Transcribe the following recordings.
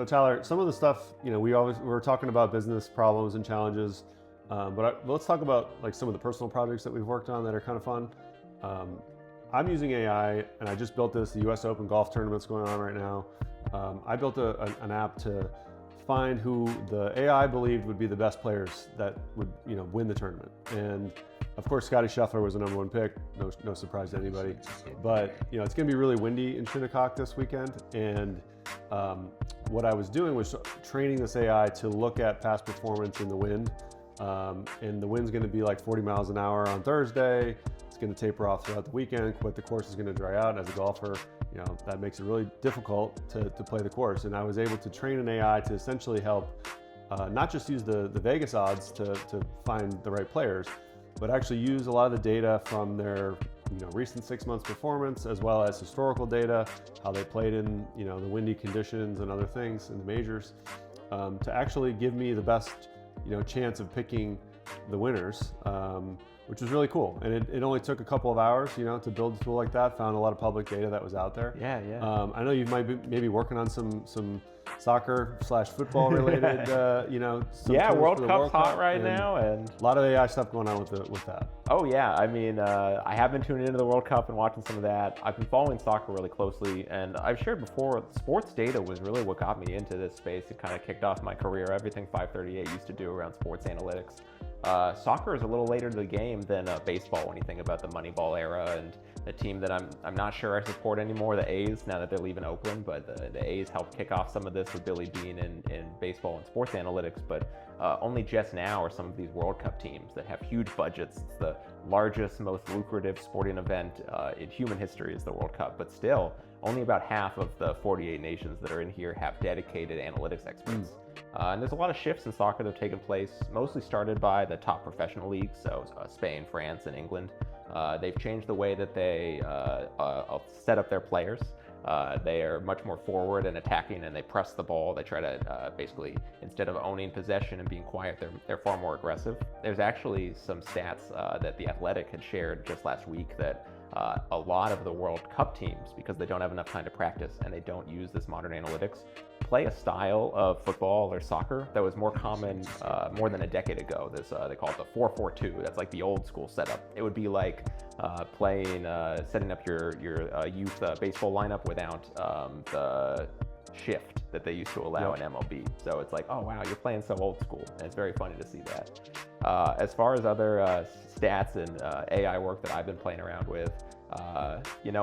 Tyler, some of the stuff, we're talking about business problems and challenges, but let's talk about like some of the personal projects that we've worked on that are kind of fun. I'm using AI, and I just built this. The U.S. Open golf tournament's going on right now. I built an app to find who the AI believed would be the best players that would, win the tournament. And of course, Scotty Scheffler was the #1 pick. No surprise to anybody. But it's going to be really windy in Shinnecock this weekend. And what I was doing was training this AI to look at past performance in the wind. And the wind's going to be like 40 miles an hour on Thursday. It's going to taper off throughout the weekend, but the course is going to dry out. As a golfer, that makes it really difficult to play the course. And I was able to train an AI to essentially help not just use the Vegas odds to find the right players, but actually use a lot of the data from their recent 6 months performance, as well as historical data, how they played in the windy conditions and other things in the majors, to actually give me the best chance of picking the winners, which was really cool. And it only took a couple of hours, to build a tool like that. Found a lot of public data that was out there. Yeah. I know you might be maybe working on some soccer/football related, some World Cup's hot right now, and a lot of AI stuff going on with that. Oh yeah, I mean, I have been tuning into the World Cup and watching some of that. I've been following soccer really closely, and I've shared before, sports data was really what got me into this space. It kind of kicked off my career. Everything 538 used to do around sports analytics. Soccer is a little later to the game than baseball when you think about the Moneyball era, and the team that I'm not sure I support anymore, the A's, now that they're leaving Oakland, but the A's helped kick off some of this with Billy Beane in baseball and sports analytics. But only just now are some of these World Cup teams that have huge budgets. It's the largest, most lucrative sporting event in human history is the World Cup, but still only about half of the 48 nations that are in here have dedicated analytics experts. And there's a lot of shifts in soccer that have taken place, mostly started by the top professional leagues, so Spain, France, and England. They've changed the way that they set up their players. They are much more forward and attacking, and they press the ball. They try to basically, instead of owning possession and being quiet, they're far more aggressive. There's actually some stats that The Athletic had shared just last week that a lot of the World Cup teams, because they don't have enough time to practice and they don't use this modern analytics, play a style of football or soccer that was more common more than a decade ago. They call it the 4-4-2. That's like the old school setup. It would be like setting up your youth baseball lineup without the shift that they used to allow in MLB. So it's like, oh wow, you're playing so old school, and it's very funny to see that. As far as other stats and AI work that I've been playing around with,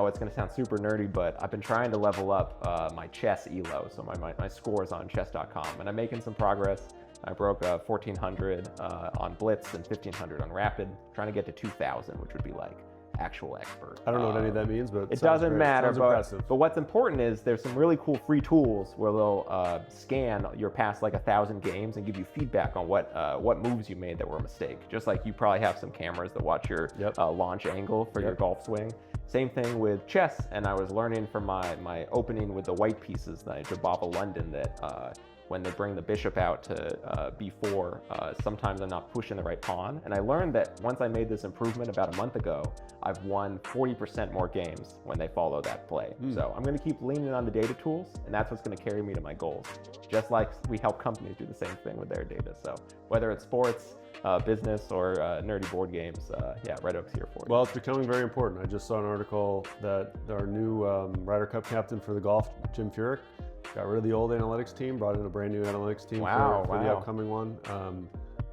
it's going to sound super nerdy, but I've been trying to level up my chess elo, so my scores on chess.com, and I'm making some progress. I broke 1400 on Blitz and 1500 on Rapid, trying to get to 2000, which would be like actual expert. I don't know what any of that means, but it doesn't matter. But what's important is there's some really cool free tools where they'll scan your past like 1,000 games and give you feedback on what moves you made that were a mistake. Just like you probably have some cameras that watch your launch angle for your golf swing. Same thing with chess, and I was learning from my opening with the white pieces, the Jabava London, that when they bring the bishop out to b4, sometimes I'm not pushing the right pawn. And I learned that once I made this improvement about a month ago, I've won 40% more games when they follow that play. So I'm going to keep leaning on the data tools, and that's what's going to carry me to my goals. Just like we help companies do the same thing with their data. So whether it's sports, business, or nerdy board games, Red Oak's here for you. Well, it's becoming very important. I just saw an article that our new Ryder Cup captain for the golf, Jim Furyk, got rid of the old analytics team, brought in a brand new analytics team for the upcoming one.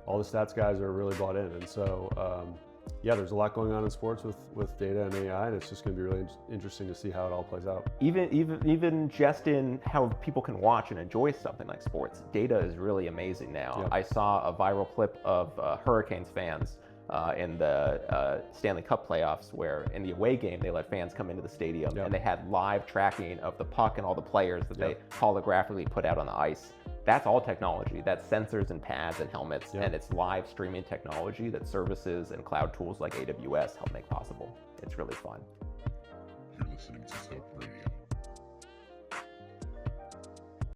All the stats guys are really bought in, and so there's a lot going on in sports with data and AI, and it's just going to be really interesting to see how it all plays out. Even just in how people can watch and enjoy something like sports, data is really amazing now. Yep. I saw a viral clip of Hurricanes fans in the Stanley Cup playoffs, where in the away game they let fans come into the stadium and they had live tracking of the puck and all the players that they holographically put out on the ice. That's all technology. That's sensors and pads and helmets, and it's live streaming technology that services and cloud tools like AWS help make possible. It's really fun. You're listening to Soap Radio.